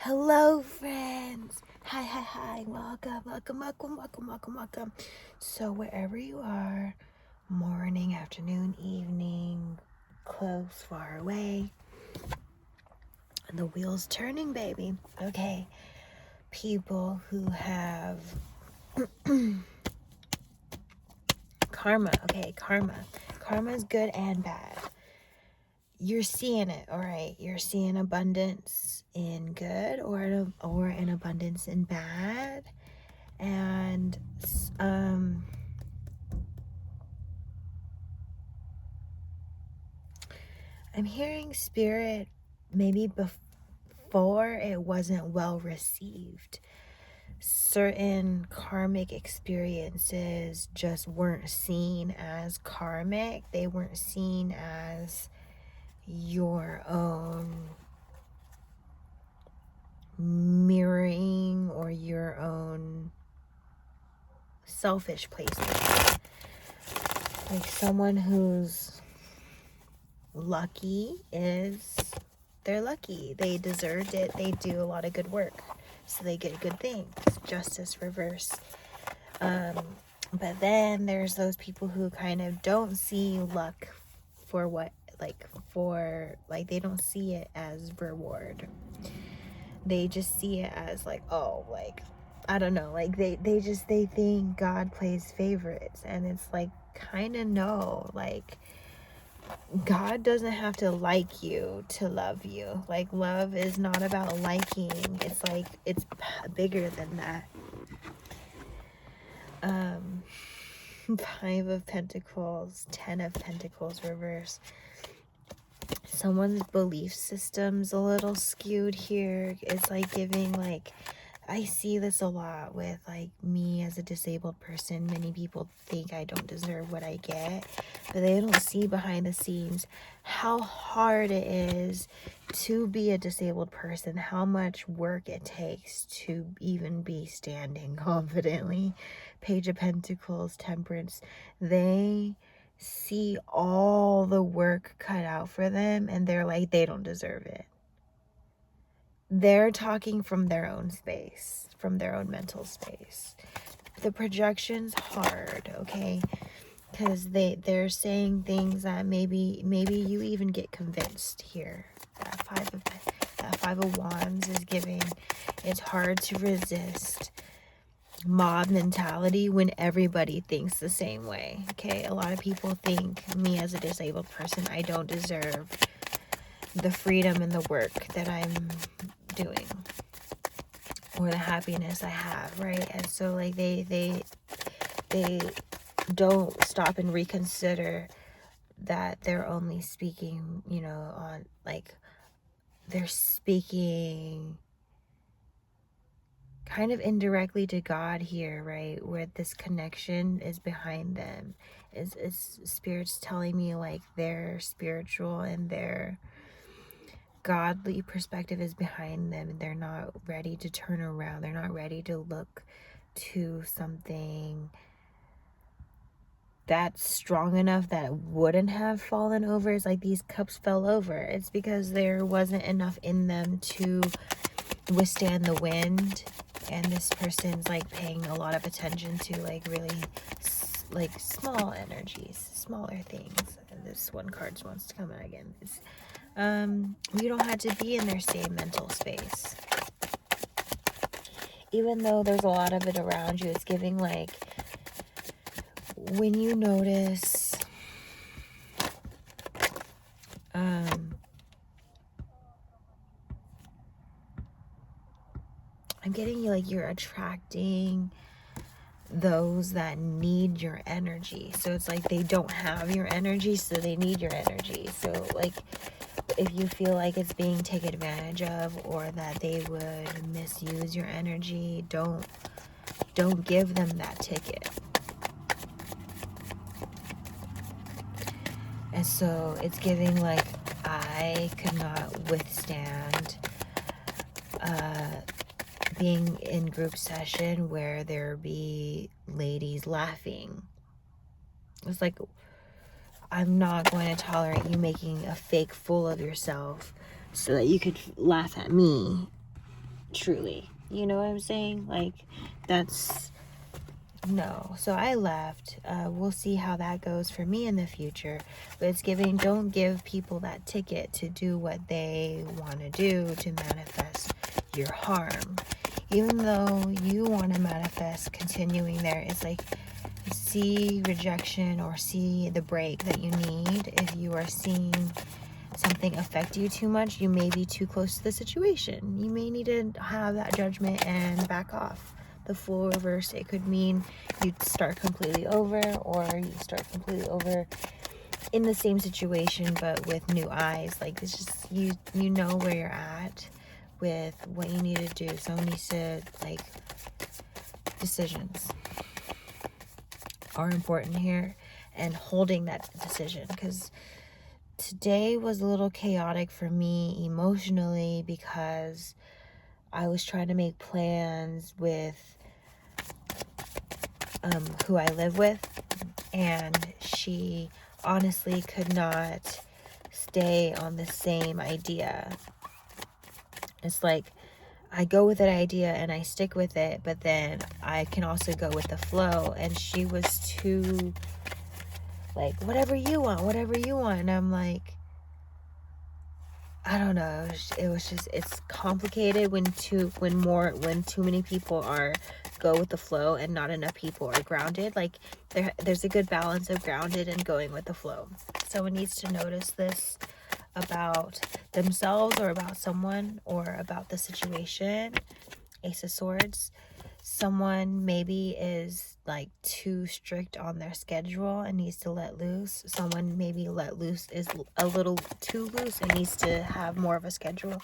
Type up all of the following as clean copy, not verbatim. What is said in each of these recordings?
Hello, friends. Hi. Welcome. So, wherever you are, morning, afternoon, evening, close, far away, the wheel's turning, baby. Okay. People who have karma. Okay, karma. Karma is good and bad. You're seeing it, all right? You're seeing abundance in good or an abundance in bad. And I'm hearing spirit maybe before it wasn't well received. Certain karmic experiences just weren't seen as karmic. They weren't seen as your own mirroring or your own selfish places. Like someone who's lucky they're lucky. They deserved it. They do a lot of good work. So they get good things. Justice reverse. But then there's those people who kind of don't see luck for they don't see it as reward. They just see it as I don't know, they think God plays favorites, and it's kind of no, God doesn't have to like you to love you. Love is not about liking. It's bigger than that. 5 of Pentacles, 10 of Pentacles reverse. Someone's belief system's a little skewed here. It's giving I see this a lot with me as a disabled person. Many people think I don't deserve what I get, but they don't see behind the scenes how hard it is to be a disabled person, how much work it takes to even be standing confidently. Page of Pentacles, Temperance. They see all the work cut out for them, and they're like, they don't deserve it. They're talking from their own space, from their own mental space. The projection's hard, okay? Because they're saying things that maybe you even get convinced here. That five of Wands is giving. It's hard to resist mob mentality when everybody thinks the same way, okay? A lot of people think me as a disabled person, I don't deserve the freedom and the work that I'm doing or the happiness I have, right? And so they don't stop and reconsider that they're only speaking, on they're speaking kind of indirectly to God here, right? Where this connection is behind them. Is spirits telling me their spiritual and their godly perspective is behind them, and they're not ready to turn around. They're not ready to look to something that's strong enough that it wouldn't have fallen over. It's like these cups fell over. It's because there wasn't enough in them to withstand the wind, and this person's paying a lot of attention to really small energies, smaller things. And this one card wants to come out again. It's you don't have to be in their same mental space, even though there's a lot of it around you. It's giving when you notice I'm getting you're attracting those that need your energy. So it's they don't have your energy, so they need your energy. So if you feel it's being taken advantage of, or that they would misuse your energy, don't give them that ticket. And so it's giving I could not withstand being in group session where there be ladies laughing. It's I'm not going to tolerate you making a fake fool of yourself so that you could laugh at me. truly. You know what I'm saying? Like, that's no. So I left. We'll see how that goes for me in the future. But it's giving, don't give people that ticket to do what they want to do to manifest your harm. Even though you want to manifest continuing there, it's like, see rejection or see the break that you need. If you are seeing something affect you too much, you may be too close to the situation. You may need to have that judgment and back off. The full reverse, it could mean you start completely over, or you start completely over in the same situation but with new eyes. Like, it's just, you know where you're at with what you need to do. Someone needs to, like, decisions are important here, and holding that decision, because today was a little chaotic for me emotionally, because I was trying to make plans with who I live with, and she honestly could not stay on the same idea. It's like, I go with an idea and I stick with it, but then I can also go with the flow, and she was too like, whatever you want, and I'm like, I don't know. It was just, it's complicated when too many people are go with the flow and not enough people are grounded. Like, there's a good balance of grounded and going with the flow. Someone needs to notice this about themselves, or about someone, or about the situation. Ace of Swords. Someone maybe is like too strict on their schedule and needs to let loose. Someone maybe let loose is a little too loose and needs to have more of a schedule.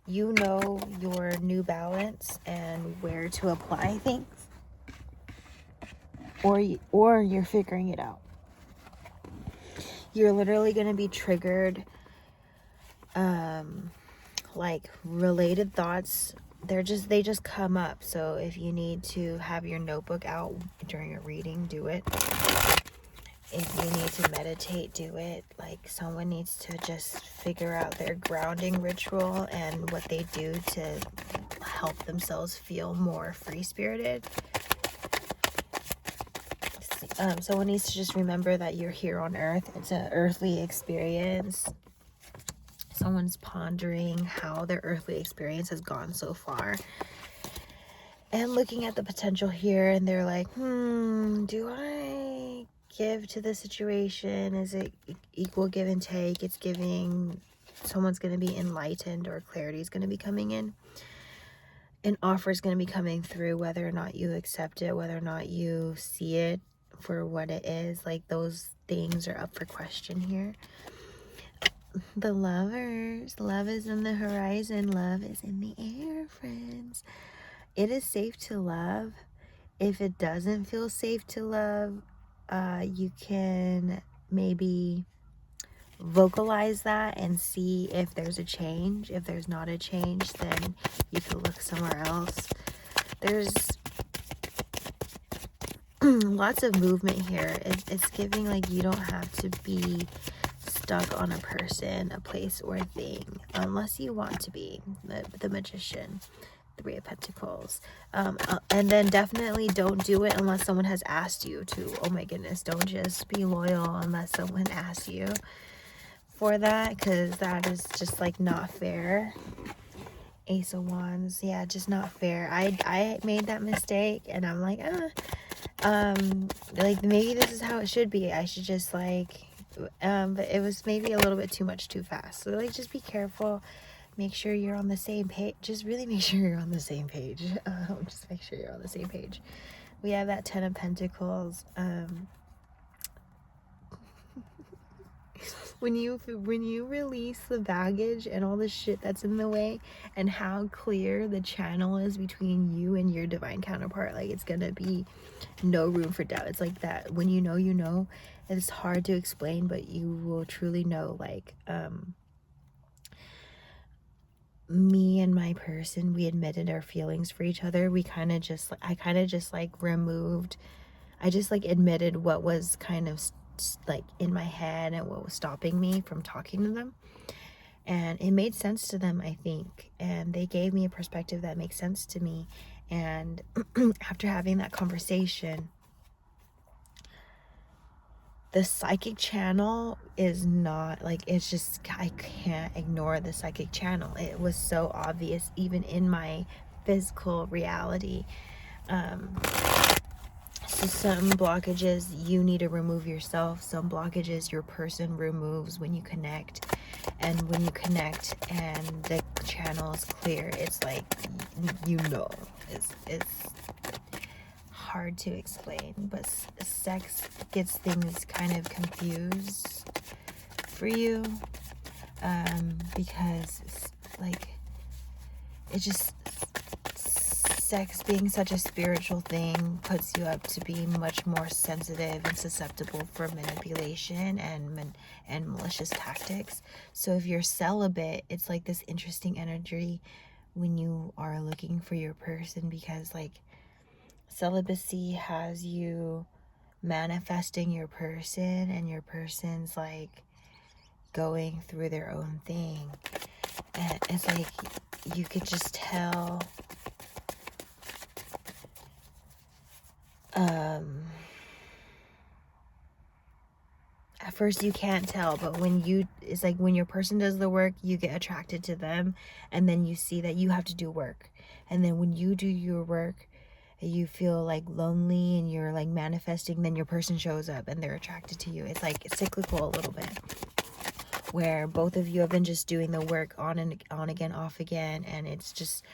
You know your new balance and where to apply things, or you're figuring it out. You're literally going to be triggered, like related thoughts. They just come up. So if you need to have your notebook out during a reading, do it. If you need to meditate, do it. Like, someone needs to just figure out their grounding ritual and what they do to help themselves feel more free-spirited. Someone needs to just remember that you're here on earth. It's an earthly experience. Someone's pondering how their earthly experience has gone so far and looking at the potential here, and they're like, do I give to the situation? Is it equal give and take? It's giving, someone's going to be enlightened, or clarity is going to be coming in. An offer is going to be coming through, whether or not you accept it, whether or not you see it for what it is. Like, those things are up for question here. The Lovers. Love is in the horizon. Love is in the air, friends. It is safe to love. If it doesn't feel safe to love, you can maybe vocalize that and see if there's a change. If there's not a change, then you can look somewhere else. There's lots of movement here. It's giving like you don't have to be stuck on a person, a place, or a thing, unless you want to be. The Magician, Three of Pentacles. And then definitely don't do it unless someone has asked you to. Oh my goodness, don't just be loyal unless someone asks you for that, because that is just like not fair. Ace of Wands. Yeah, just not fair. I made that mistake, and I'm like, like, maybe this is how it should be. I should just like, but it was maybe a little bit too much too fast. So like, just be careful. Make sure you're on the same page. Just really make sure you're on the same page. Just make sure you're on the same page. We have that Ten of Pentacles. When you release the baggage and all the shit that's in the way, and how clear the channel is between you and your divine counterpart, like, it's gonna be no room for doubt. It's like that when you know, you know. It's hard to explain, but you will truly know. Like, me and my person, we admitted our feelings for each other. I kind of just admitted what was kind of like in my head and what was stopping me from talking to them. And it made sense to them, I think. And they gave me a perspective that makes sense to me. And after having that conversation, the psychic channel is not like, it's just, I can't ignore the psychic channel. It was so obvious even in my physical reality. So some blockages you need to remove yourself. Some blockages your person removes when you connect. And when you connect and the channel is clear, it's like, you know, it's hard to explain, but sex gets things kind of confused for you, because like, it just, sex being such a spiritual thing puts you up to be much more sensitive and susceptible for manipulation and malicious tactics. So if you're celibate, it's like this interesting energy when you are looking for your person, because like, celibacy has you manifesting your person, and your person's like going through their own thing. And it's like, you could just tell, at first you can't tell, but it's like when your person does the work, you get attracted to them, and then you see that you have to do work. And then when you do your work, you feel like lonely and you're like manifesting, then your person shows up and they're attracted to you. It's like, it's cyclical a little bit, where both of you have been just doing the work on again, off again, and it's just,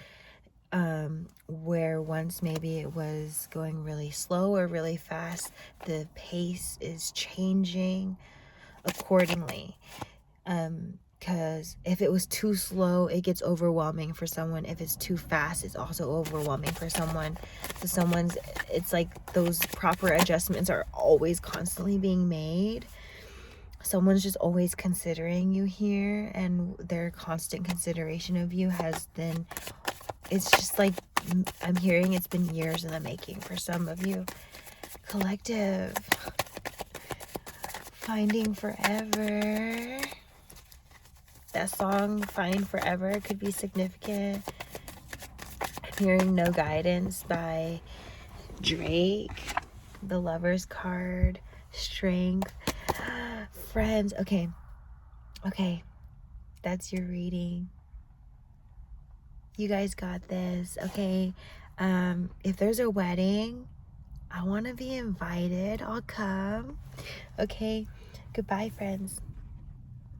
where once maybe it was going really slow or really fast, the pace is changing accordingly. Because if it was too slow, it gets overwhelming for someone. If it's too fast, it's also overwhelming for someone. So it's like those proper adjustments are always constantly being made. Someone's just always considering you here, and their constant consideration of you has then, it's just like, I'm hearing it's been years in the making for some of you. Collective, finding forever. That song, Find Forever, could be significant. I'm hearing No Guidance by Drake. The Lover's card. Strength. Friends. Okay. That's your reading. You guys got this. Okay. If there's a wedding, I want to be invited. I'll come. Okay. Goodbye, friends.